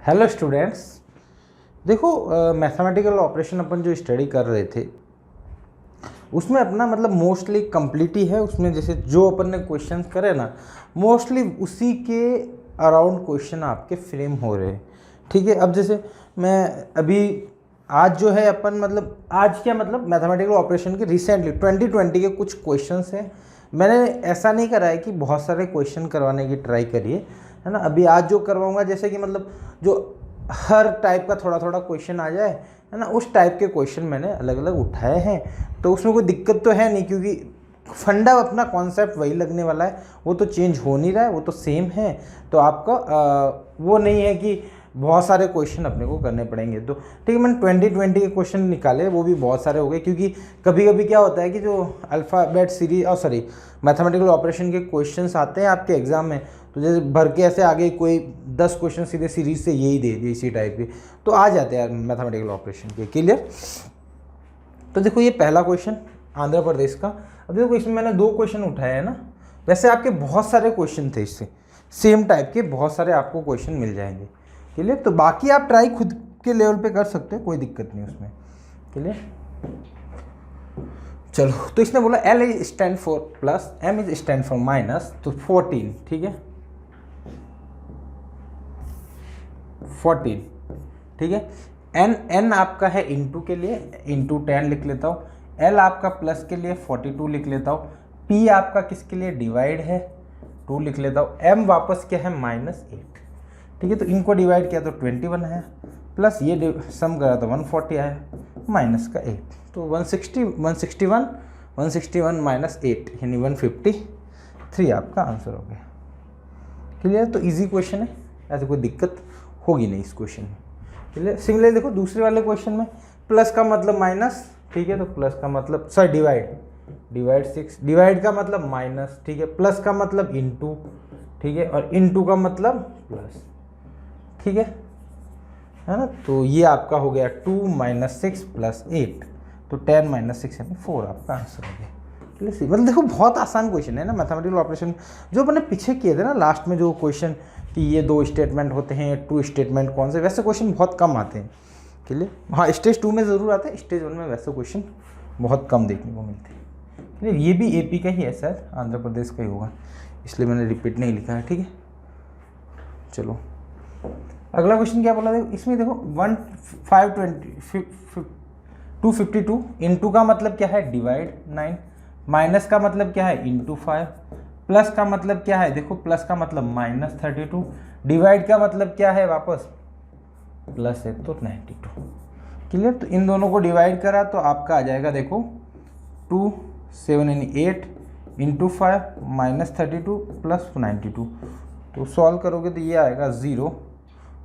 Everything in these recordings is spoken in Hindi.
हेलो स्टूडेंट्स, देखो मैथमेटिकल ऑपरेशन अपन जो स्टडी कर रहे थे उसमें अपना मतलब मोस्टली कंप्लीट ही है। उसमें जैसे जो अपन ने क्वेश्चन करे ना, मोस्टली उसी के अराउंड क्वेश्चन आपके फ्रेम हो रहे हैं। ठीक है, अब जैसे मैं अभी आज जो है अपन मतलब आज क्या मतलब मैथमेटिकल ऑपरेशन के रिसेंटली 2020 के कुछ क्वेश्चंस हैं। मैंने ऐसा नहीं करा है कि बहुत सारे क्वेश्चन करवाने की ट्राई करिए, है ना। अभी आज जो करवाऊंगा जैसे कि मतलब जो हर टाइप का थोड़ा थोड़ा क्वेश्चन आ जाए, है ना, उस टाइप के क्वेश्चन मैंने अलग अलग उठाए हैं। तो उसमें कोई दिक्कत तो है नहीं, क्योंकि फंडा अपना कॉन्सेप्ट वही लगने वाला है, वो तो चेंज हो नहीं रहा है, वो तो सेम है। तो आपका वो नहीं है कि बहुत सारे क्वेश्चन अपने को करने पड़ेंगे। तो ठीक है, मैंने 2020 के क्वेश्चन निकाले, वो भी बहुत सारे हो गए, क्योंकि कभी कभी क्या होता है कि जो अल्फ़ाबेट सीरीज और सॉरी मैथमेटिकल ऑपरेशन के क्वेश्चंस आते हैं आपके एग्जाम में, तो जैसे भर के ऐसे आगे कोई 10 क्वेश्चन सीधे सीरीज से यही दे दिए इसी टाइप के, तो आ जाते हैं मैथमेटिकल ऑपरेशन के। क्लियर। तो देखो ये पहला क्वेश्चन आंध्र प्रदेश का। अब देखो इसमें मैंने 2 क्वेश्चन उठाए हैं ना, वैसे आपके बहुत सारे क्वेश्चन थे, इससे सेम टाइप के बहुत सारे आपको क्वेश्चन मिल जाएंगे। क्लियर। तो बाकी आप ट्राई खुद के लेवल पे कर सकते हो, कोई दिक्कत नहीं उसमें। क्लियर। चलो, तो इसने बोला L is stand for plus, M is stand for minus, तो 14। ठीक है, 14। ठीक है, n आपका है इंटू के लिए, इंटू 10 लिख लेता हूँ। L आपका प्लस के लिए 42 लिख लेता हूँ। P आपका किसके लिए डिवाइड है, 2 लिख लेता हूँ। M वापस क्या है -8। ठीक है, तो इनको डिवाइड किया तो 21 है, प्लस ये सम करा तो 140 आया, माइनस का 8, तो 161 माइनस 8 यानी 153 आपका आंसर हो गया। क्लियर। तो इजी क्वेश्चन है, ऐसे कोई दिक्कत होगी नहीं इस क्वेश्चन में। क्लियर। सिमिलरली देखो दूसरे वाले क्वेश्चन में प्लस का मतलब माइनस, ठीक है, तो प्लस का मतलब सॉरी डिवाइड 6, डिवाइड का मतलब माइनस, ठीक है, प्लस का मतलब इंटू, ठीक है, और इंटू का मतलब प्लस। ठीक है ना। तो ये आपका हो गया 2 - 6 + 8, तो 10 - 6 यानी 4 आपका आंसर हो गया। क्लियर। मतलब देखो बहुत आसान क्वेश्चन है ना मैथमेटिकल ऑपरेशन, जो अपने पीछे किए थे ना लास्ट में जो क्वेश्चन कि ये 2 स्टेटमेंट होते हैं, 2 स्टेटमेंट कौन से, वैसे क्वेश्चन बहुत कम आते हैं। क्लियर। हाँ, स्टेज 2 में ज़रूर आते हैं, स्टेज 1 में वैसे क्वेश्चन बहुत कम देखने को मिलते हैं। क्लियर। ये भी AP का ही है सर, आंध्र प्रदेश का ही होगा, इसलिए मैंने रिपीट नहीं लिखा है। ठीक है, चलो अगला क्वेश्चन क्या बोला, देखो इसमें देखो 252 इंटू का मतलब क्या है डिवाइड 9, माइनस का मतलब क्या है इंटू 5, प्लस का मतलब क्या है, देखो प्लस का मतलब -32, डिवाइड का मतलब क्या है वापस प्लस है तो 92। क्लियर। तो इन दोनों को डिवाइड करा तो आपका आ जाएगा देखो 2 7 यानी 8 इंटू 5 -32 प्लस 92, तो सॉल्व करोगे तो ये आएगा 0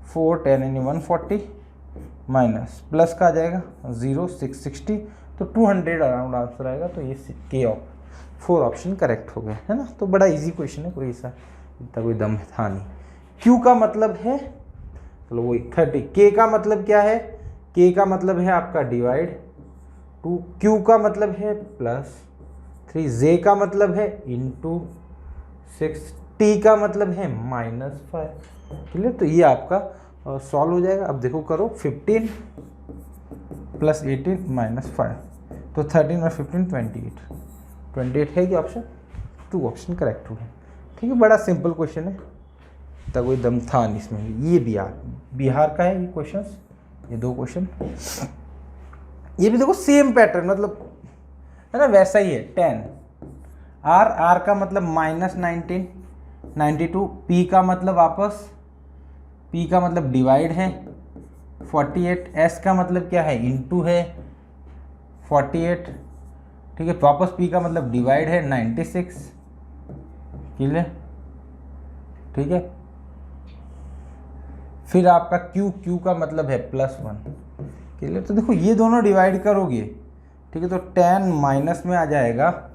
4 10 यानी 140 माइनस प्लस का आ जाएगा 0 660, तो 200 अराउंड आंसर आएगा। तो ये के 4 ऑप्शन करेक्ट हो गए, है ना। तो बड़ा इजी क्वेश्चन है, कोई ऐसा इतना कोई दम था नहीं। Q का मतलब है, चलो वही 30। K का मतलब क्या है, K का मतलब है आपका डिवाइड 2, Q का मतलब है +3, J का मतलब है इंटू 6, T का मतलब है -5। क्लियर। तो ये आपका सॉल्व हो जाएगा। अब देखो करो 15 + 18 - 5, तो 13 और 15 28 है कि ऑप्शन 2 ऑप्शन करेक्ट हो गया। ठीक है, बड़ा सिंपल क्वेश्चन है, इतना कोई दम था नहीं इसमें। ये बिहार का है ये क्वेश्चन, ये 2 क्वेश्चन। ये भी देखो सेम पैटर्न मतलब है ना, वैसा ही है। 10 R का मतलब -19 92, P का मतलब वापस P का मतलब डिवाइड है 48, S का मतलब क्या है इंटू है 48, ठीक है, वापस P का मतलब डिवाइड है 96। क्लियर। ठीक है, फिर आपका Q का मतलब है +1। क्लियर। तो देखो ये दोनों डिवाइड करोगे, ठीक है, तो 10 माइनस में आ जाएगा,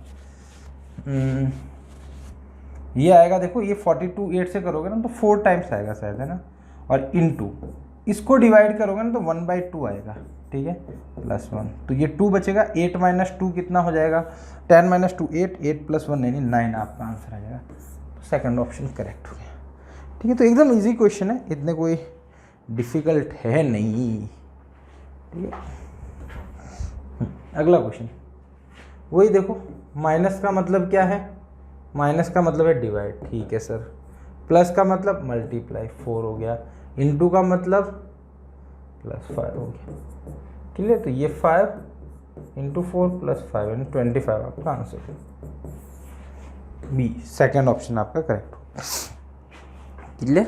ये आएगा देखो ये 42 8 से करोगे ना तो 4 टाइम्स आएगा शायद, है ना, और इंटू इसको डिवाइड करोगे ना तो 1/2 आएगा। ठीक है, +1, तो ये 2 बचेगा, 8 - 2 कितना हो जाएगा, 10 - 2 8, 8 + 1 यानी 9 आपका आंसर आ जाएगा। तो सेकंड ऑप्शन करेक्ट हो गया। ठीक है, तो एकदम इजी क्वेश्चन है, इतने कोई डिफिकल्ट है नहीं, ठीक है। अगला क्वेश्चन वही देखो, माइनस का मतलब क्या है, माइनस का मतलब है डिवाइड, ठीक है सर। प्लस का मतलब मल्टीप्लाई, 4 हो गया। इनटू का मतलब +5 हो गया, क्लियर। तो ये 5 × 4 + 5 यानी 25 आपका आंसर है। बी सेकेंड ऑप्शन आपका करेक्ट हो, क्लियर।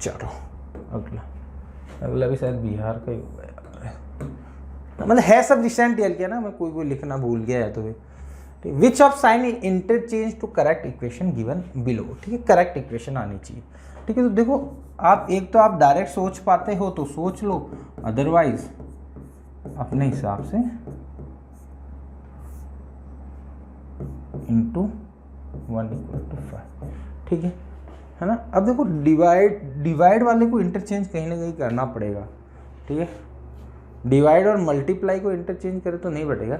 चलो अगला भी शायद बिहार का ही होगा यार, मतलब है सब रिसेंट ईयर के ना, मैं कोई लिखना भूल गया है तो which of sign interchange to correct equation given below, ठीक है। करेक्ट इक्वेशन आनी चाहिए, ठीक है। तो देखो आप एक तो आप डायरेक्ट सोच पाते हो तो सोच लो, अदरवाइज अपने हिसाब से × 1 = 5, ठीक है ना। अब देखो डिवाइड वाले को इंटरचेंज कहीं ना कहीं करना पड़ेगा, ठीक है। डिवाइड और मल्टीप्लाई को इंटरचेंज करें तो नहीं बढ़ेगा,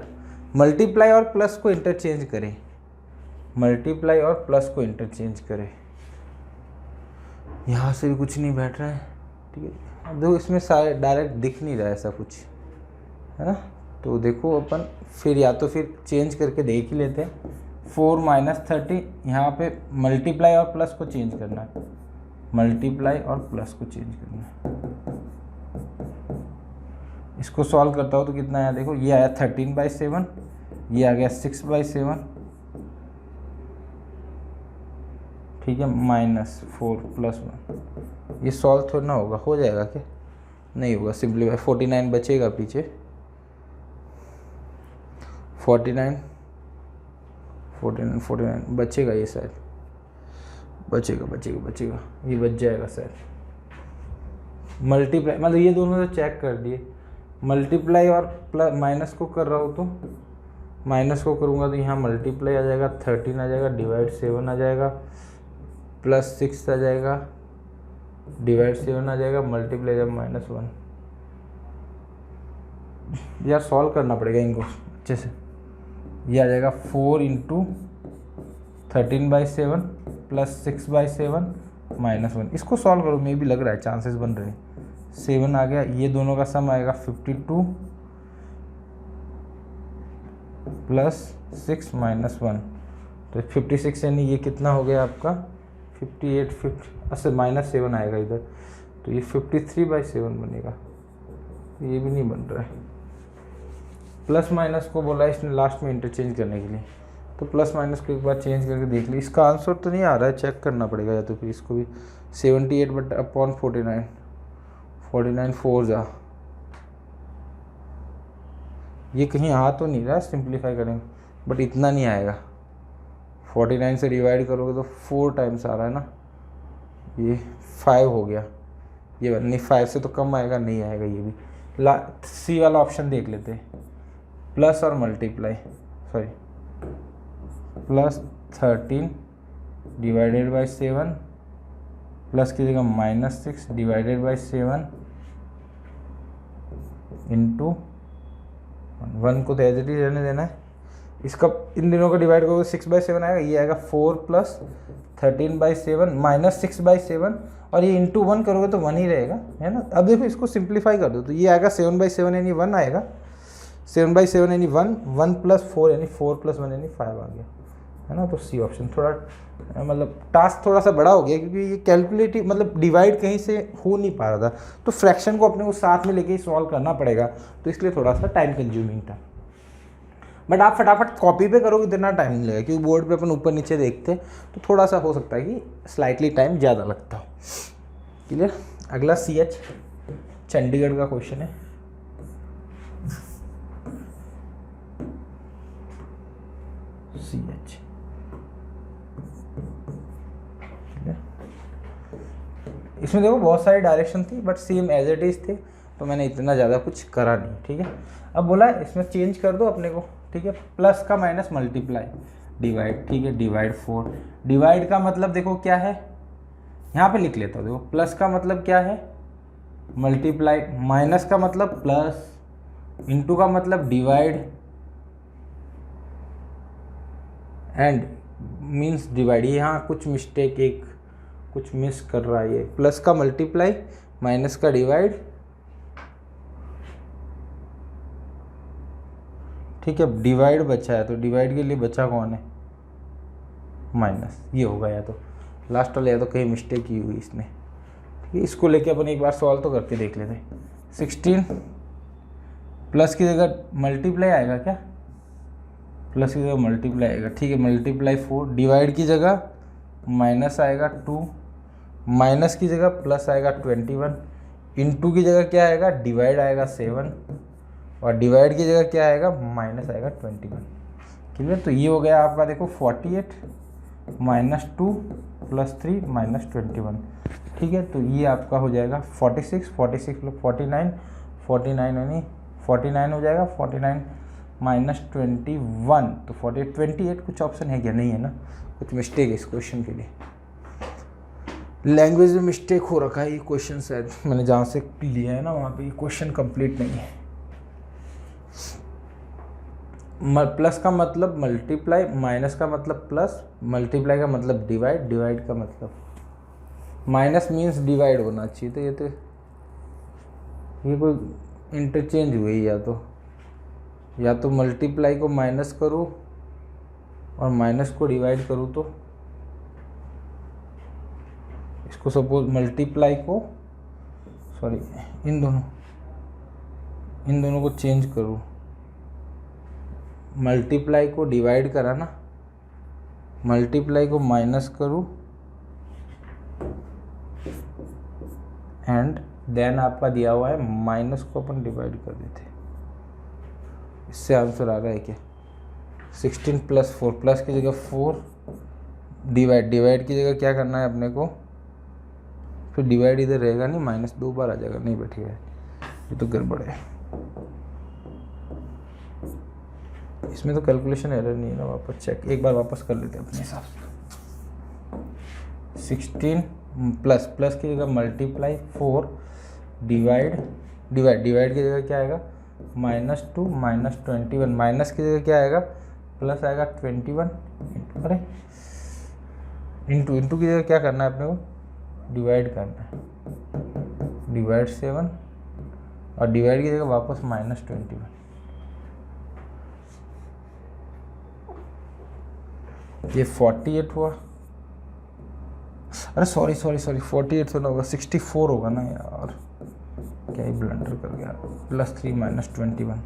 मल्टीप्लाई और प्लस को इंटरचेंज करें, मल्टीप्लाई और प्लस को इंटरचेंज करें, यहाँ से भी कुछ नहीं बैठ रहा है, ठीक है। अब देखो इसमें सारे डायरेक्ट दिख नहीं रहा है ऐसा कुछ, है ना। तो देखो अपन फिर या तो फिर चेंज करके देख ही लेते हैं। 4 - 30, यहाँ पे मल्टीप्लाई और प्लस को चेंज करना है, मल्टीप्लाई और प्लस को चेंज करना है। इसको सॉल्व करता हूँ तो कितना आया देखो, ये आया 13/7, ये आ गया 6/7, ठीक है, -4 + 1। ये सॉल्व थोड़ा ना होगा, हो जाएगा क्या, नहीं होगा, सिंपलीफाई 49 बचेगा पीछे, 49 बचेगा, ये शायद बचेगा, ये बच जाएगा शायद। मल्टीप्लाई मतलब ये दोनों तो चेक कर दिए, मल्टीप्लाई और प्लस माइनस को कर रहा हूँ तो माइनस को करूँगा तो यहाँ मल्टीप्लाई आ जाएगा, 13 आ जाएगा, डिवाइड 7 आ जाएगा, +6 आ जाएगा, डिवाइड 7 आ जाएगा, मल्टीप्लाई जब -1। यार सॉल्व करना पड़ेगा इनको अच्छे से। ये आ जाएगा 4 × 13/7 + 6/7 -1। इसको सॉल्व करो, मे भी लग रहा है चांसेस बन रहे हैं। 7 आ गया, ये दोनों का सम आएगा 52 + 6 -1, तो 56 यानी ये कितना हो गया आपका 58, अच्छा -7 आएगा इधर, तो ये 53/7 बनेगा। ये भी नहीं बन रहा है, प्लस माइनस को बोला इसने लास्ट में इंटरचेंज करने के लिए, तो प्लस माइनस को एक बार चेंज करके देख ली। इसका आंसर तो नहीं आ रहा है, चेक करना पड़ेगा, या तो फिर इसको भी 78/49 49 4 जा, ये कहीं आ तो नहीं रहा, सिंप्लीफाई करेंगे बट इतना नहीं आएगा। 49 से डिवाइड करोगे तो 4 टाइम्स आ रहा है ना, ये 5 हो गया, ये नहीं 5 से तो कम आएगा, नहीं आएगा ये भी। सी वाला ऑप्शन देख लेते हैं, प्लस और मल्टीप्लाई, सॉरी +13 / 7 प्लस की जगह -6 / 7 × 1 को तो एज इट इज रहने देना है। इसका इन दिनों का डिवाइड करोगे 6/7 आएगा, ये आएगा 4 + 13/7 -6/7, और ये × 1 करोगे तो 1 ही रहेगा, है ना। अब देखो इसको सिंप्लीफाई कर दो तो ये आएगा 7/7 यानी 1 आएगा, 7/7 यानी 1, 1 + 4 यानी 4 + 1 यानी 5 आ गया, है ना। तो सी ऑप्शन थोड़ा मतलब टास्क थोड़ा सा बड़ा हो गया, क्योंकि ये कैलकुलेटिव मतलब डिवाइड कहीं से हो नहीं पा रहा था, तो फ्रैक्शन को अपने को साथ में लेके ही सॉल्व करना पड़ेगा, तो इसलिए थोड़ा सा टाइम कंज्यूमिंग था। बट आप फटाफट कॉपी पे करोगे इतना टाइम नहीं लगेगा, क्योंकि बोर्ड पे अपन ऊपर नीचे देखते हैं तो थोड़ा सा हो सकता है कि स्लाइटली टाइम ज़्यादा लगता हो, क्लियर। अगला CH चंडीगढ़ का क्वेश्चन है। CH इसमें देखो बहुत सारी डायरेक्शन थी but same as it is थे, तो मैंने इतना ज़्यादा कुछ करा नहीं, ठीक है। अब बोला है इसमें चेंज कर दो अपने को, ठीक है। प्लस का माइनस मल्टीप्लाई डिवाइड, ठीक है, डिवाइड 4। डिवाइड का मतलब देखो क्या है, यहाँ पे लिख लेता हूँ, देखो प्लस का मतलब क्या है मल्टीप्लाई, माइनस का मतलब प्लस, इंटू का मतलब डिवाइड, एंड मीन्स डिवाइड। यहाँ कुछ मिस्टेक एक कुछ मिस कर रहा है ये, प्लस का मल्टीप्लाई माइनस का डिवाइड, ठीक है। डिवाइड बचा है तो डिवाइड के लिए बचा कौन है, माइनस, ये होगा या तो लास्ट वाला, या तो कहीं मिस्टेक की हुई इसने, ठीक है। इसको लेके अपन एक बार सॉल्व तो करके देख लेते हैं। 16 प्लस की जगह मल्टीप्लाई आएगा क्या, प्लस की जगह मल्टीप्लाई आएगा, ठीक है। मल्टीप्लाई 4, डिवाइड की जगह माइनस आएगा 2, माइनस की जगह प्लस आएगा 21, इंटू की जगह क्या आएगा, डिवाइड आएगा 7, और डिवाइड की जगह क्या आएगा, माइनस आएगा 21। क्लियर। तो ये हो गया आपका देखो 48 -2 + 3 -21, ठीक है। तो ये आपका हो जाएगा 46 + 49 यानी 49 हो जाएगा, 49 -21 तो 28 कुछ ऑप्शन है क्या, नहीं है ना, कुछ मिस्टेक है इस क्वेश्चन के लिए, लैंग्वेज में मिस्टेक हो रखा है। ये क्वेश्चन शायद मैंने जहाँ से लिया है ना वहाँ पे ये क्वेश्चन कंप्लीट नहीं है। प्लस का मतलब मल्टीप्लाई, माइनस का मतलब प्लस, मल्टीप्लाई का मतलब डिवाइड, डिवाइड का मतलब माइनस मीन्स डिवाइड होना चाहिए। तो ये कोई इंटरचेंज हुई, या तो मल्टीप्लाई को माइनस करूँ और माइनस को डिवाइड करूँ, तो इसको सपोज मल्टीप्लाई को, सॉरी इन दोनों को चेंज करूँ, मल्टीप्लाई को डिवाइड करा ना, मल्टीप्लाई को माइनस करूँ एंड देन आपका दिया हुआ है माइनस को अपन डिवाइड कर देते, इससे आंसर आ रहा है क्या, 16 + 4, प्लस की जगह 4, डिवाइड की जगह क्या करना है अपने को, फिर डिवाइड इधर रहेगा नहीं, माइनस 2 बार आ जाएगा, नहीं बैठेगा, ये तो गड़बड़ है, इसमें तो कैलकुलेशन एरर नहीं है ना। वापस चेक एक बार वापस कर लेते हैं अपने हिसाब से। 16 प्लस की जगह मल्टीप्लाई 4, डिवाइड की जगह क्या आएगा, -2 -21, माइनस की जगह क्या आएगा, प्लस आएगा 21, अरे इंटू की जगह क्या करना है अपने को, डिवाइड करना है, डिवाइड 7, और डिवाइड की जगह वापस -21, ये 48 हुआ, अरे सॉरी 48 तो ना होगा, 64 होगा ना यार, क्या ही ब्लंडर कर गया, +3 -21,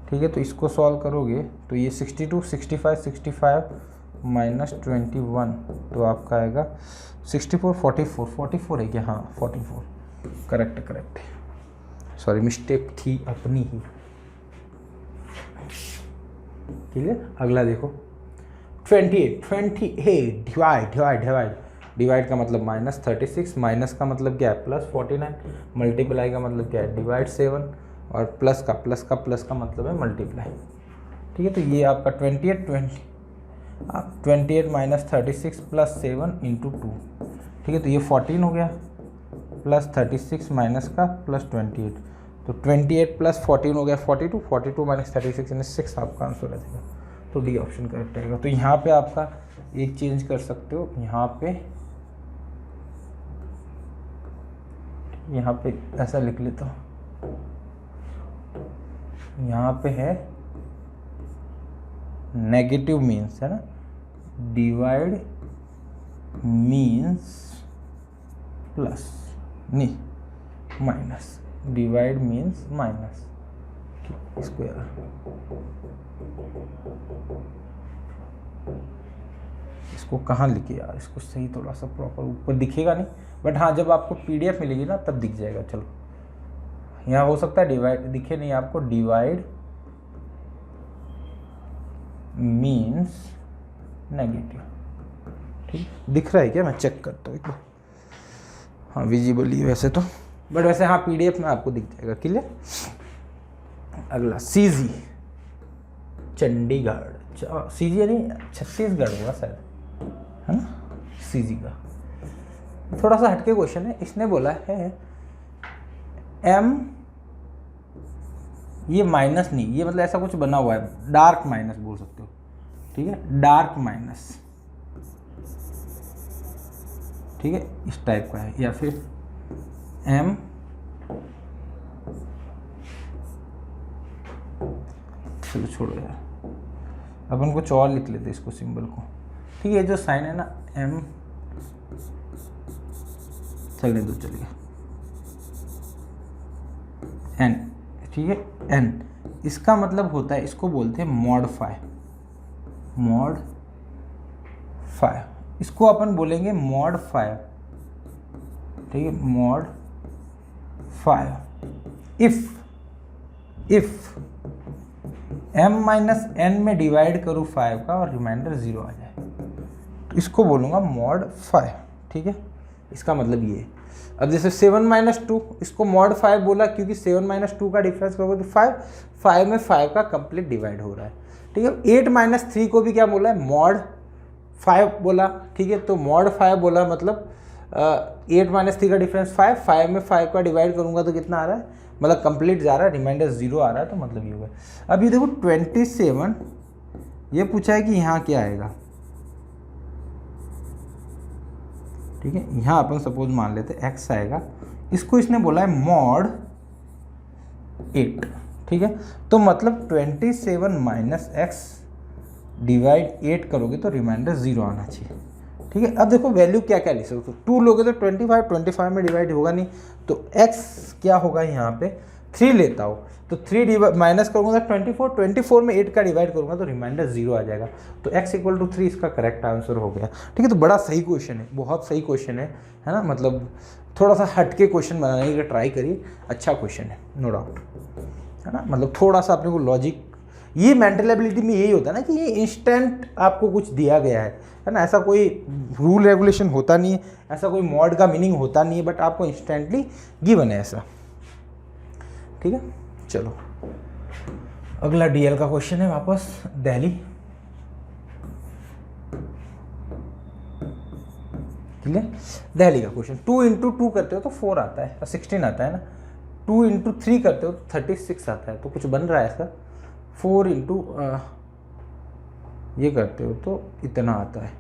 ठीक है। तो इसको सॉल्व करोगे तो ये 62 65 65 -21 तो आपका आएगा 64 44 है क्या, हाँ 44, करेक्ट, सॉरी मिस्टेक थी अपनी ही। क्लियर। अगला देखो 28 डिवाइड का मतलब -36, माइनस का मतलब क्या है, +49, मल्टीप्लाई का मतलब क्या है, डिवाइड 7, और प्लस का मतलब है मल्टीप्लाई, ठीक है। तो ये आपका 28 -36 + 7 × 2, ठीक है। तो ये 14 हो गया, +36 माइनस का +28, तो 28 + 14 हो गया 42, 42 - 36 यानी 6 आपका आंसर आ जाएगा। तो डी ऑप्शन करेक्ट रहेगा। तो यहाँ पे आपका एक चेंज कर सकते हो, यहाँ पे ऐसा लिख लेता हूँ, यहाँ पे है नेगेटिव मीन्स है ना, डिवाइड मीन्स प्लस नहीं माइनस, डिवाइड मीन्स माइनस, इसको यार इसको कहाँ लिखे यार, इसको सही थोड़ा सा प्रॉपर ऊपर दिखेगा नहीं, बट हाँ जब आपको PDF मिलेगी ना तब दिख जाएगा। चलो यहाँ हो सकता है डिवाइड दिखे नहीं आपको, डिवाइड मीन्स नेगेटिव, ठीक दिख रहा है क्या, मैं चेक करता हूँ। हाँ विजिबल ही वैसे तो, बट वैसे हाँ PDF में आपको दिख जाएगा। क्लियर। अगला CG चंडीगढ़, CG यानी छत्तीसगढ़ होगा शायद, है ना। CG का थोड़ा सा हटके क्वेश्चन है। इसने बोला है M, ये माइनस नहीं, ये मतलब ऐसा कुछ बना हुआ है, डार्क माइनस बोल सकते हो, ठीक है, डार्क माइनस ठीक है, इस टाइप का है, या फिर m, चलो छोड़ो यार, अपन कुछ और लिख लेते इसको सिंबल को, ठीक है, जो साइन है ना m, चलने दो, चलिए n, ठीक है, n, इसका मतलब होता है, इसको बोलते हैं मॉड फाइव, इसको अपन बोलेंगे मॉड 5, ठीक है, mod 5 if m minus n में डिवाइड करूँ 5 का और रिमाइंडर 0 आ जाए, तो इसको बोलूँगा मॉड 5, ठीक है, इसका मतलब ये है। अब जैसे 7 माइनस 2, इसको मॉड 5 बोला क्योंकि 7 माइनस 2 का डिफरेंस करोगे तो 5 में 5 का कंप्लीट डिवाइड हो रहा है, ठीक है। 8 माइनस 3 को भी क्या बोला है, मॉड 5 बोला, ठीक है, तो मॉड 5 बोला मतलब 8 माइनस 3 का डिफरेंस 5 में 5 का डिवाइड करूंगा तो कितना आ रहा है, मतलब कंप्लीट जा रहा है, रिमाइंडर 0 आ रहा है, तो मतलब ये होगा। अब ये देखो 27, ये पूछा है कि यहाँ क्या आएगा, ठीक है, यहाँ अपन सपोज मान लेते x आएगा, इसको इसने बोला है मॉड 8, ठीक है, तो मतलब 27 माइनस एक्स डिवाइड 8 करोगे तो रिमाइंडर 0 आना चाहिए, ठीक है। अब देखो वैल्यू क्या क्या ले सकते हो, 2 लोगे तो 25 में डिवाइड होगा नहीं, तो x क्या होगा यहाँ पे 3 लेता हो, तो 3 माइनस करूँगा तो 24 में 8 का डिवाइड करूँगा तो रिमाइंडर 0 आ जाएगा, तो x इक्वल टू 3 इसका करेक्ट आंसर हो गया, ठीक है। तो बड़ा सही क्वेश्चन है, बहुत सही क्वेश्चन है ना, मतलब थोड़ा सा हटके क्वेश्चन बनाने का ट्राई करिए, अच्छा क्वेश्चन है, नो डाउट, है ना, मतलब थोड़ा सा अपने को लॉजिक, ये मेंटल एबिलिटी में यही होता है ना कि ये इंस्टेंट आपको कुछ दिया गया है ना, ऐसा कोई रूल रेगुलेशन होता नहीं है, ऐसा कोई मॉड का मीनिंग होता नहीं है, बट आपको इंस्टेंटली गिवन है ऐसा, ठीक है। चलो अगला डीएल का क्वेश्चन है, वापस दिल्ली, ठीक है, दिल्ली का क्वेश्चन। 2 इंटू 2 करते हो तो 4 आता है, 16 आता है ना, 2 इंटू 3 करते हो तो 36 आता है, तो कुछ बन रहा है ऐसा। 4 इंटू ये करते हो तो इतना आता है,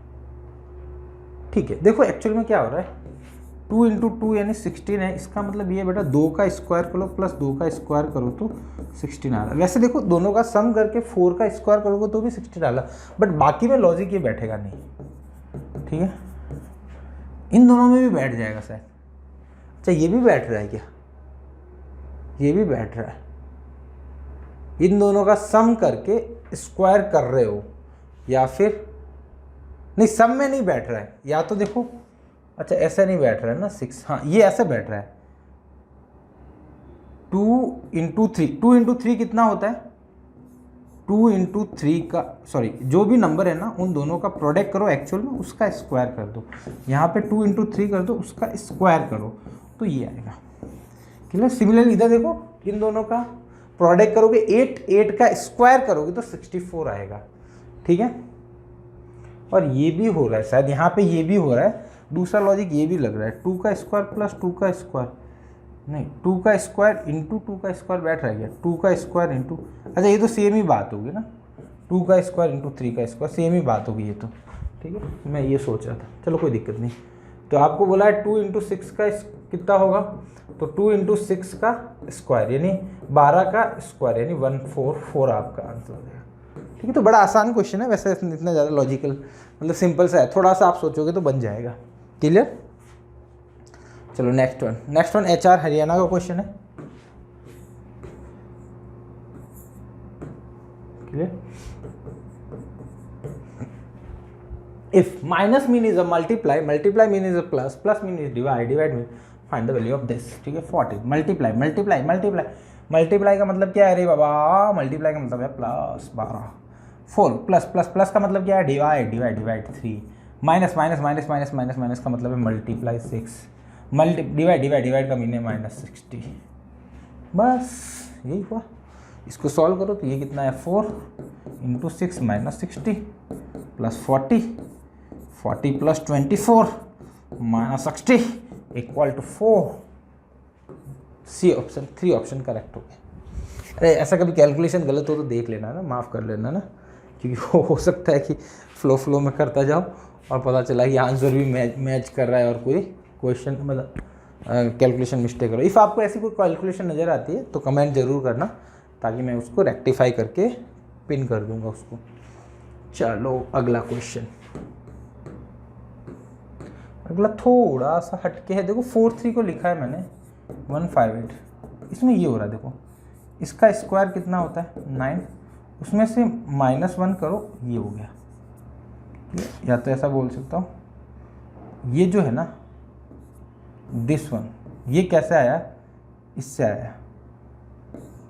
ठीक है। देखो एक्चुअल में क्या हो रहा है, 2 इंटू 2 यानी 16 है, इसका मतलब ये बेटा 2 का स्क्वायर करो प्लस 2 का स्क्वायर करो तो 16 आ रहा है। वैसे देखो दोनों का सम करके 4 का स्क्वायर करोगे तो भी 16 आ रहा, बट बाकी में लॉजिक ये बैठेगा नहीं, ठीक है, इन दोनों में भी बैठ जाएगा शायद, अच्छा ये भी बैठ रहा है क्या, ये भी बैठ रहा है, इन दोनों का सम करके स्क्वायर कर रहे हो, या फिर नहीं सम में नहीं बैठ रहा है, या तो देखो अच्छा ऐसा नहीं बैठ रहा है ना 6, हाँ ये ऐसे बैठ रहा है, 2 इंटू 3 कितना होता है, 2 इंटू 3 का, सॉरी जो भी नंबर है ना उन दोनों का प्रोडक्ट करो एक्चुअल में, उसका स्क्वायर कर दो, यहाँ पे 2 इंटू 3 कर दो, उसका स्क्वायर करो तो ये आएगा, क्लियर। सिमिलरली इधर देखो इन दोनों का प्रोडक्ट करोगे, 8 का स्क्वायर करोगे तो 64 आएगा, ठीक है। और ये भी हो रहा है शायद यहाँ पे, ये भी हो रहा है, दूसरा लॉजिक ये भी लग रहा है, 2 का स्क्वायर प्लस 2 का स्क्वायर, नहीं 2 का स्क्वायर इंटू 2 का स्क्वायर बैठ रहा है क्या, 2 का स्क्वायर इंटू, अच्छा ये तो सेम ही बात होगी ना, 2 का स्क्वायर इंटू 3 का स्क्वायर सेम ही बात होगी ये तो, ठीक है, मैं ये सोच रहा था, चलो कोई दिक्कत नहीं। तो आपको बोला है 2 इंटू 6 का कितना होगा, तो 2 इंटू 6 का स्क्वायर यानी 12 का स्क्वायर यानी 144 आपका आंसर हो जाएगा, ठीक है। तो बड़ा आसान क्वेश्चन है, वैसे इतना ज़्यादा लॉजिकल मतलब सिंपल सा है, थोड़ा सा आप सोचोगे तो बन जाएगा, क्लियर। चलो नेक्स्ट वन HR हरियाणा का क्वेश्चन है, clear. If minus mean is a multiply mean is a plus mean is divide mean find the value of this, ठीक है। 40 मल्टीप्लाई का मतलब क्या है, अरे बाबा मल्टीप्लाई का मतलब है प्लस 12, 4 प्लस का मतलब क्या है, डिवाइड 3, माइनस का मतलब है मल्टीप्लाई 6, डिवाइड का मीन है -60, बस यही हुआ। इसको सॉल्व करो तो ये कितना है, 4 into 6 -60 plus 40 plus 24 -60 equal to 4, C option, 3 option correct हो गया। अरे ऐसा कभी कैलकुलेशन गलत हो तो देख लेना ना, माफ़ कर लेना ना, क्योंकि हो सकता है कि फ्लो में करता जाओ और पता चला कि आंसर भी मैच कर रहा है और कोई क्वेश्चन मतलब कैलकुलेशन मिस्टेक करो। इफ़ आपको ऐसी कोई कैलकुलेशन नज़र आती है तो कमेंट ज़रूर करना, ताकि मैं उसको रेक्टिफाई करके पिन कर दूंगा उसको। चलो अगला क्वेश्चन, अगला थोड़ा सा हटके है। देखो 4-3 को लिखा है मैंने 158, इसमें ये हो रहा है, देखो इसका स्क्वायर कितना होता है 9, उसमें से -1 करो, ये हो गया। या तो ऐसा बोल सकता हूँ, ये जो है ना दिस वन, ये कैसे आया, इससे आया,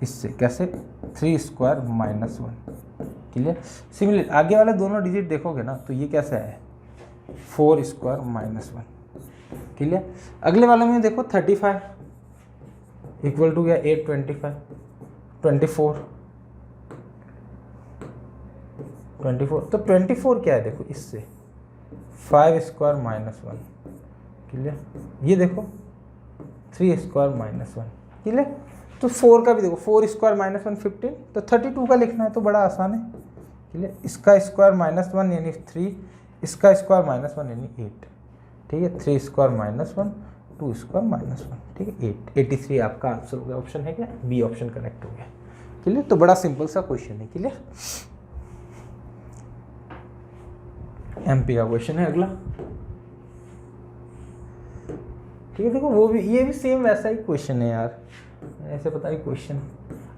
इससे कैसे 3 स्क्वायर -1। क्लियर। सिमिलर आगे वाले दोनों डिजिट देखोगे ना तो ये कैसे आया 4 स्क्वायर -1। क्लियर। अगले वाले में देखो 35 इक्वल टू गया 825 24 तो 24 क्या है, देखो इससे 5 स्क्वायर -1। क्लियर। ये देखो 3 स्क्वायर -1। क्लियर। तो 4 का भी देखो 4 स्क्वायर -1 15, तो 32 का लिखना है तो बड़ा आसान है। क्लियर। इसका स्क्वायर -1 यानी 3, इसका स्क्वायर -1 यानी 8। ठीक है। 3 स्क्वायर -1, 2 स्क्वायर -1। ठीक है। 83 आपका आंसर हो गया। ऑप्शन है क्या, बी ऑप्शन करेक्ट हो गया। क्लियर। तो बड़ा सिंपल सा क्वेश्चन है। क्लियर। एमपी का क्वेश्चन है अगला। ठीक है। देखो वो भी, ये भी सेम वैसा ही क्वेश्चन है यार, ऐसे पता नहीं क्वेश्चन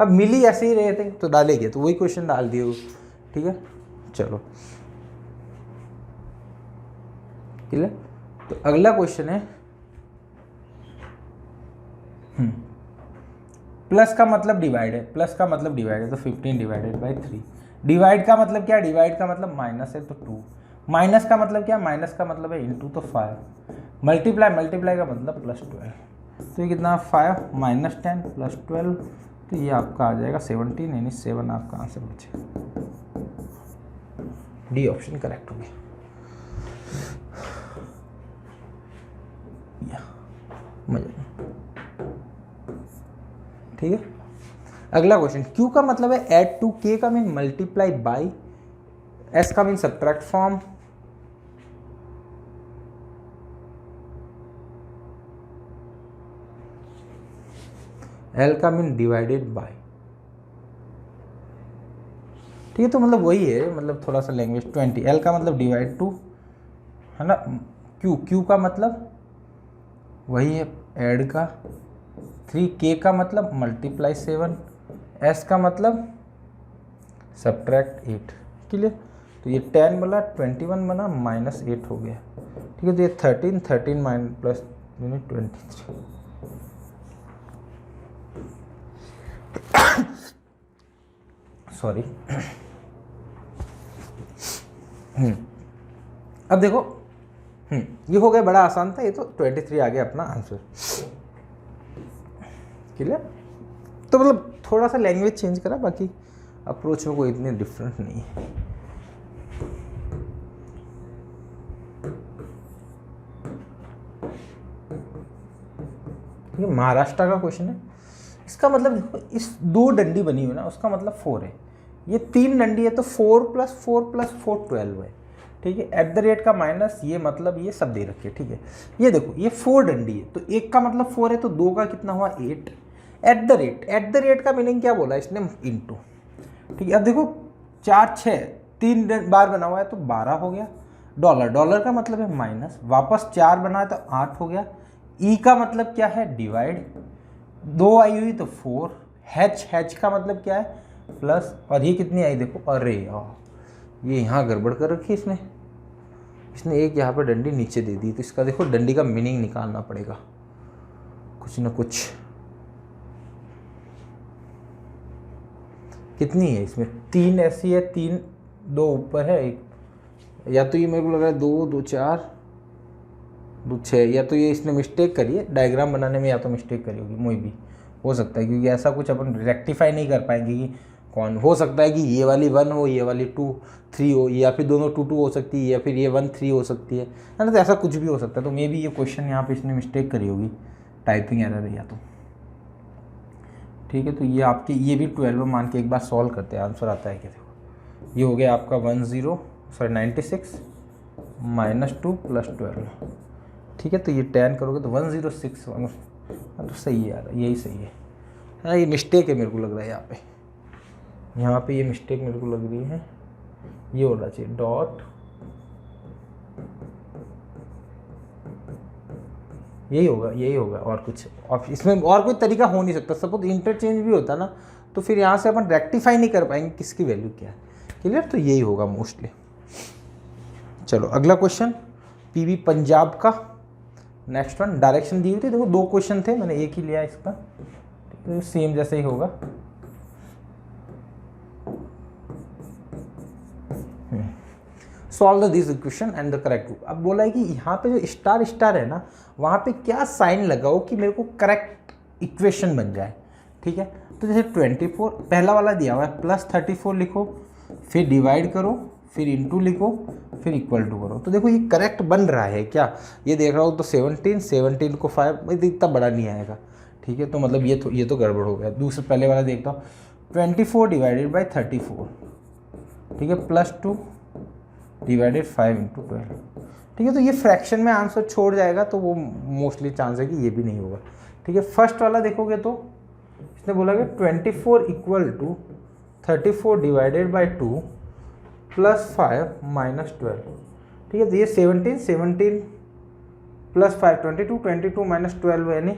अब मिली ऐसे ही रहे थे तो डालेंगे, तो वही क्वेश्चन डाल दिए वो। ठीक है। चलो क्लियर। तो अगला क्वेश्चन है प्लस का मतलब डिवाइड है, प्लस का मतलब डिवाइड है तो 15 डिवाइडेड बाई 3। डिवाइड का मतलब क्या, डिवाइड का मतलब माइनस है तो 2, माइनस का मतलब क्या, माइनस का मतलब है इनटू तो 5, मल्टीप्लाई का मतलब +12। तो ये कितना 5 - 10 +12, तो ये आपका आ जाएगा 17 यानी 7 आपका आंसर बचेगा। डी ऑप्शन करेक्ट हो गया। ठीक है। अगला क्वेश्चन, Q का मतलब है ऐड टू, K का मीन मल्टीप्लाई बाई, S का मीन सब्ट्रैक्ट फ्रॉम, L का मीन डिवाइडेड बाई। ठीक है। तो मतलब वही है, मतलब थोड़ा सा लैंग्वेज 20। L का मतलब डिवाइड टू है ना, Q का मतलब वही है ऐड का 3, K का मतलब मल्टीप्लाई 7, S का मतलब सब्ट्रैक्ट 8। क्लियर। तो ये 10 बना 21 बना -8 हो गया। ठीक है। तो ये 13 माइनस प्लस 23। सॉरी। अब देखो ये हो गया, बड़ा आसान था ये तो। 23 आ गया अपना आंसर। क्लियर। तो मतलब थोड़ा सा लैंग्वेज चेंज करा, बाकी अप्रोच में कोई इतनी डिफरेंस नहीं है। ये महाराष्ट्र का क्वेश्चन है। इसका मतलब देखो, इस 2 डंडी बनी हुई ना, उसका मतलब 4 है। ये 3 डंडी है तो 4 + 4 + 4 12 है। ठीक है। एट द रेट का माइनस, ये मतलब ये सब दे रखे। ठीक है। ये देखो ये 4 डंडी है तो 1 का मतलब 4 है, तो 2 का कितना हुआ 8। एट द रेट का मीनिंग क्या बोला इसने, इनटू। ठीक है। अब देखो 4 6 3 बार बना हुआ है तो 12 हो गया। डॉलर का मतलब है माइनस, वापस 4 बना है तो 8 हो गया। ई का मतलब क्या है, डिवाइड, 2 आई हुई तो 4। हैच का मतलब क्या है, प्लस, और ये कितनी आई देखो, अरे यार ये यहाँ गड़बड़ कर रखी है इसने एक यहाँ पर डंडी नीचे दे दी, तो इसका देखो डंडी का मीनिंग निकालना पड़ेगा कुछ ना कुछ। कितनी है इसमें, 3 ऐसी है, 3 2 ऊपर है, एक, या तो ये मेरे को लग रहा है 2 2 4 2 6, या तो ये इसने मिस्टेक करी है डायग्राम बनाने में, या तो मिस्टेक करी होगी, मोई भी हो सकता है, क्योंकि ऐसा कुछ अपन रेक्टिफाई नहीं कर पाएंगे कि कौन। हो सकता है कि ये वाली 1 हो, ये वाली 2 3 हो, या फिर दोनों 2 2 हो सकती है, या फिर ये 1 3 हो सकती है ना, तो ऐसा कुछ भी हो सकता है। तो मे बी ये क्वेश्चन यहाँ पे इसने मिस्टेक करी होगी, टाइपिंग एरर है या तो। ठीक है। तो ये आपकी, ये भी 12 मान के एक बार सॉल्व करते हैं, आंसर आता है क्या। देखो ये हो गया आपका 96 -2 + 12, ठीक है। तो ये 10 करोगे तो 1061, तो सही है यार, यही सही है। हाँ ये मिस्टेक है मेरे को लग रहा है यहाँ पे ये मिस्टेक मेरे को लग रही है, ये होना चाहिए डॉट, यही होगा और कुछ, और इसमें और कोई तरीका हो नहीं सकता। सपोज इंटरचेंज भी होता ना तो फिर यहाँ से अपन रेक्टिफाई नहीं कर पाएंगे किसकी वैल्यू क्या है, क्लियर। तो यही होगा मोस्टली। चलो अगला क्वेश्चन पीबी पंजाब का, नेक्स्ट वन। डायरेक्शन दी हुई थी, देखो 2 क्वेश्चन थे, मैंने एक ही लिया इसका, तो सेम जैसे ही होगा। Solve this equation and the correct group. अब बोला है कि यहाँ पे जो स्टार स्टार है ना, वहाँ पे क्या साइन लगाओ कि मेरे को करेक्ट इक्वेशन बन जाए, ठीक है। तो जैसे 24 पहला वाला दिया हुआ है, +34 लिखो, फिर डिवाइड करो, फिर इंटू लिखो, फिर इक्वल टू करो। तो देखो ये करेक्ट बन रहा है क्या, ये देख रहा हूँ तो 17 को 5 इतना बड़ा नहीं आएगा, ठीक है। तो मतलब ये तो गड़बड़ हो गया। दूसरे पहले वाला देखता हूँ, 24 / 34, ठीक है, +2 / 5 × 12, ठीक है। तो ये फ्रैक्शन में आंसर छोड़ जाएगा, तो वो मोस्टली चांस है कि ये भी नहीं होगा, ठीक है। फर्स्ट वाला देखोगे तो इसने बोला कि 24 = 34 / 2 + 5 - 12, ठीक है। तो ये 17 + 5 22 - 12 यानी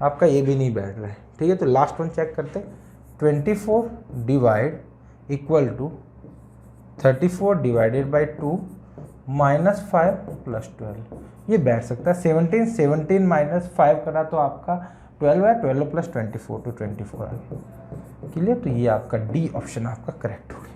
आपका ये भी नहीं बैठ रहा है, ठीक है। तो लास्ट वन चेक करते हैं, 24 = 34 / 2 - 5 + 12, ये बैठ सकता है। 17 - 5 करा तो आपका 12 है, 12 + 24 तो 24 आ गया, क्लियर। तो ये आपका डी ऑप्शन आपका करेक्ट हो गया,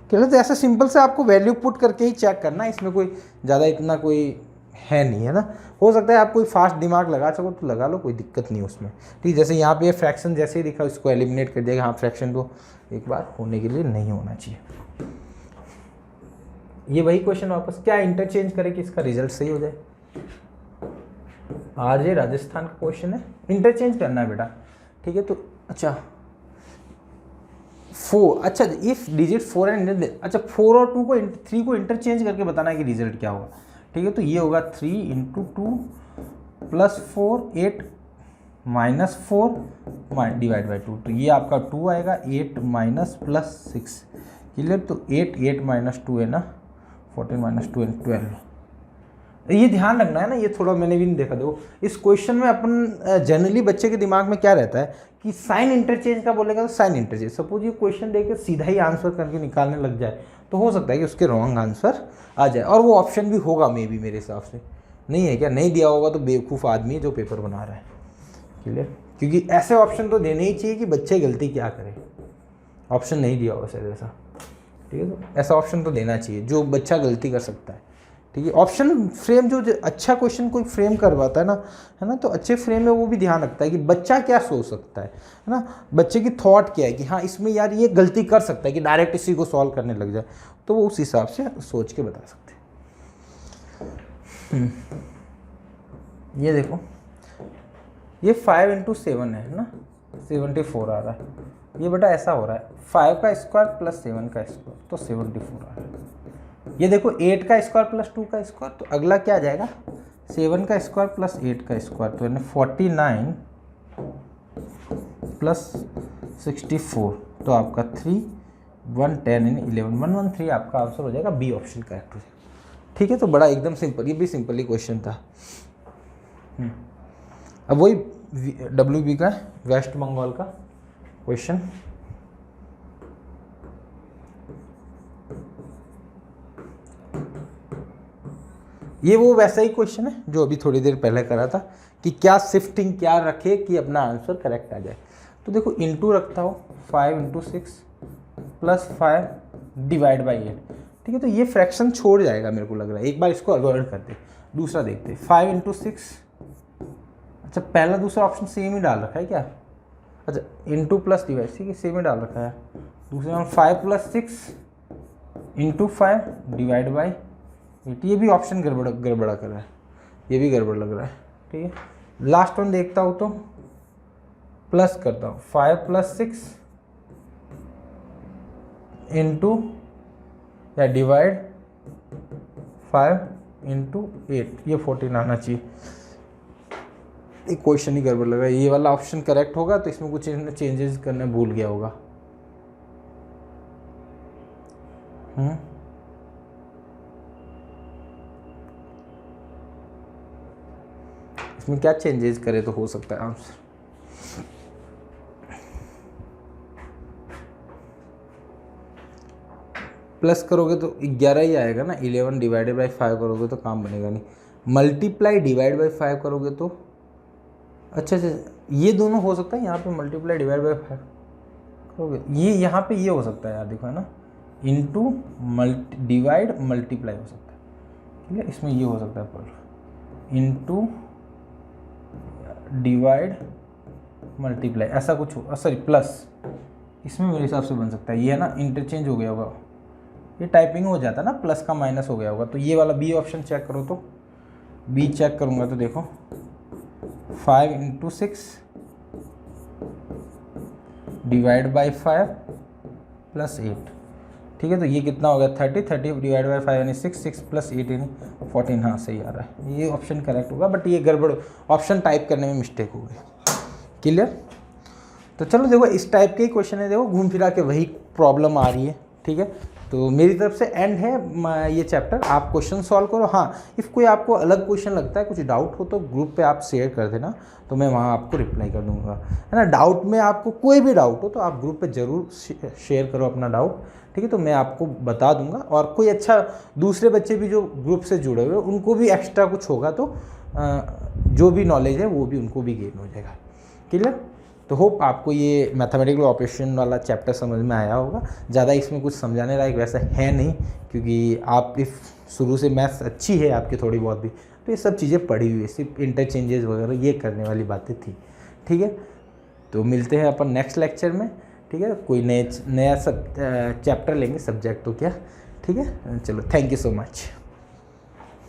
क्लियर। तो ऐसा सिंपल से आपको वैल्यू पुट करके ही चेक करना है, इसमें कोई ज़्यादा इतना कोई है नहीं, है ना। हो सकता है आप कोई फास्ट दिमाग लगा सको तो लगा लो, कोई दिक्कत नहीं उसमें, ठीक। जैसे यहाँ पे फ्रैक्शन जैसे ही दिखा इसको एलिमिनेट कर दिया, हाँ फ्रैक्शन तो एक बार होने के लिए नहीं होना चाहिए। ये वही क्वेश्चन वापस, क्या इंटरचेंज करें कि इसका रिजल्ट सही हो जाए। आरजे राजस्थान का क्वेश्चन है, इंटरचेंज करना है बेटा, ठीक है। तो अच्छा 4, अच्छा इफ डिजिट 4 एंड, अच्छा 4 और 2 को 3 को इंटरचेंज करके बताना है कि रिजल्ट क्या होगा, ठीक है। तो ये होगा 3 × 2 + 4 8 - 4 / 2, तो ये आपका 2 आएगा, 8 - +6, क्लियर। तो 8 - 2 है ना, 14 - 2 = 12। ये ध्यान रखना है ना, ये थोड़ा मैंने भी नहीं देखा। देखो इस क्वेश्चन में अपन जनरली बच्चे के दिमाग में क्या रहता है कि साइन इंटरचेंज का बोलेगा तो साइन इंटरचेंज। सपोज ये क्वेश्चन देके सीधा ही आंसर करके निकालने लग जाए तो हो सकता है कि उसके रॉन्ग आंसर आ जाए, और वो ऑप्शन भी होगा मे बी, मेरे हिसाब से नहीं है क्या, नहीं दिया होगा तो बेवकूफ़ आदमी है जो पेपर बना रहा है, क्लियर। क्योंकि ऐसे ऑप्शन तो देने ही चाहिए कि बच्चे गलती क्या करें, ऑप्शन नहीं दिया होगा सर ऐसा, ठीक है। तो ऐसा ऑप्शन तो देना चाहिए जो बच्चा गलती कर सकता है, ठीक है। ऑप्शन फ्रेम जो अच्छा क्वेश्चन कोई फ्रेम करवाता है ना, तो अच्छे फ्रेम में वो भी ध्यान रखता है कि बच्चा क्या सोच सकता है ना, बच्चे की थॉट क्या है कि हाँ इसमें यार ये गलती कर सकता है, कि डायरेक्ट इसी को सॉल्व करने लग जाए, तो वो उस हिसाब से सोच के बता सकते हैं। ये देखो ये 5 × 7 है ना, 74 आ रहा है, ये बेटा ऐसा हो रहा है 5 का स्क्वायर + 7 का स्क्वायर, तो 74 आ रहा है। ये देखो 8 का स्क्वायर + 2 का स्क्वायर, तो अगला क्या आ जाएगा 7 का स्क्वायर + 8 का स्क्वायर, तो यानी 49 + 64, तो आपका 3 1 10 यानी 11 113 आपका आंसर हो जाएगा, बी ऑप्शन करेक्ट हो जाएगा, ठीक है। तो बड़ा एकदम सिंपल, ये भी सिंपल ही क्वेश्चन था। अब वही WB का वेस्ट बंगाल का क्वेश्चन, ये वो वैसा ही क्वेश्चन है जो अभी थोड़ी देर पहले करा था कि क्या शिफ्टिंग क्या रखे कि अपना आंसर करेक्ट आ जाए। तो देखो इंटू रखता हूँ 5 × 6 + 5 / 8, ठीक है। तो ये फ्रैक्शन छोड़ जाएगा मेरे को लग रहा है, एक बार इसको अवॉइड करते। दूसरा देखते 5 × 6, अच्छा पहला दूसरा ऑप्शन सेम ही डाल रखा है क्या, अच्छा इंटू प्लस डिवाइड, ठीक है सेम ही डाल रखा है। दूसरे में 5 + 6 × 5 / 8, ये भी ऑप्शन गड़बड़ा कर रहा है, ये भी गड़बड़ लग रहा है, ठीक है। लास्ट वन देखता हूँ तो प्लस करता हूँ 5 + 6 इंटू या डिवाइड 5 इंटू 8, ये 14 आना चाहिए। एक क्वेश्चन ही गड़बड़ लगा, ये वाला ऑप्शन करेक्ट होगा तो इसमें कुछ चेंजेस करने भूल गया होगा। इसमें क्या चेंजेस करे तो हो सकता है आंसर। प्लस करोगे तो 11 ही आएगा ना, 11 डिवाइडेड बाई 5 करोगे तो काम बनेगा नहीं। मल्टीप्लाई डिवाइड बाई 5 करोगे तो अच्छा ये दोनों हो सकता है। यहाँ पे मल्टीप्लाई डिवाइड बाई 5 करोगे, ये यहाँ पे ये हो सकता है यार, देखो है ना, इंटू डिवाइड मल्टीप्लाई हो सकता है, ठीक है। इसमें ये हो सकता है पर इंटू डिवाइड मल्टीप्लाई ऐसा कुछ हो, सॉरी प्लस, इसमें मेरे हिसाब से बन सकता है। ये है ना, इंटरचेंज हो गया होगा, ये टाइपिंग हो जाता है ना, प्लस का माइनस हो गया होगा। तो ये वाला बी ऑप्शन चेक करो, तो बी चेक करूँगा तो देखो 5 इंटू 6 डिवाइड बाई 5 प्लस 8, ठीक है। तो ये कितना हो गया 30 डिवाइड बाई 5 यानी 6 प्लस 8 यानी 14, हाँ सही आ रहा है, ये ऑप्शन करेक्ट होगा। बट ये गड़बड़, ऑप्शन टाइप करने में मिस्टेक हो गई। क्लियर? तो चलो देखो, इस टाइप के ही क्वेश्चन है, देखो घूम फिरा के वही प्रॉब्लम आ रही है, ठीक है। तो मेरी तरफ से एंड है ये चैप्टर, आप क्वेश्चन सॉल्व करो। हाँ, इफ़ कोई आपको अलग क्वेश्चन लगता है, कुछ डाउट हो तो ग्रुप पे आप शेयर कर देना, तो मैं वहाँ आपको रिप्लाई कर दूँगा, है ना। डाउट में आपको कोई भी डाउट हो तो आप ग्रुप पे ज़रूर शेयर करो अपना डाउट, ठीक है। तो मैं आपको बता दूंगा, और कोई अच्छा दूसरे बच्चे भी जो ग्रुप से जुड़े हुए उनको भी एक्स्ट्रा कुछ होगा तो जो भी नॉलेज है वो भी उनको भी गेन हो जाएगा। क्लियर? तो होप आपको ये मैथमेटिकल ऑपरेशन वाला चैप्टर समझ में आया होगा। ज़्यादा इसमें कुछ समझाने लायक वैसा है नहीं, क्योंकि आप इफ शुरू से मैथ्स अच्छी है आपकी थोड़ी बहुत भी, तो ये सब चीज़ें पढ़ी हुई है, सिर्फ इंटरचेंजेस वगैरह ये करने वाली बातें थी, ठीक है। तो मिलते हैं अपन नेक्स्ट लेक्चर में, ठीक है। कोई नया सब चैप्टर लेंगे, सब्जेक्ट तो क्या, ठीक है। चलो, थैंक यू सो मच।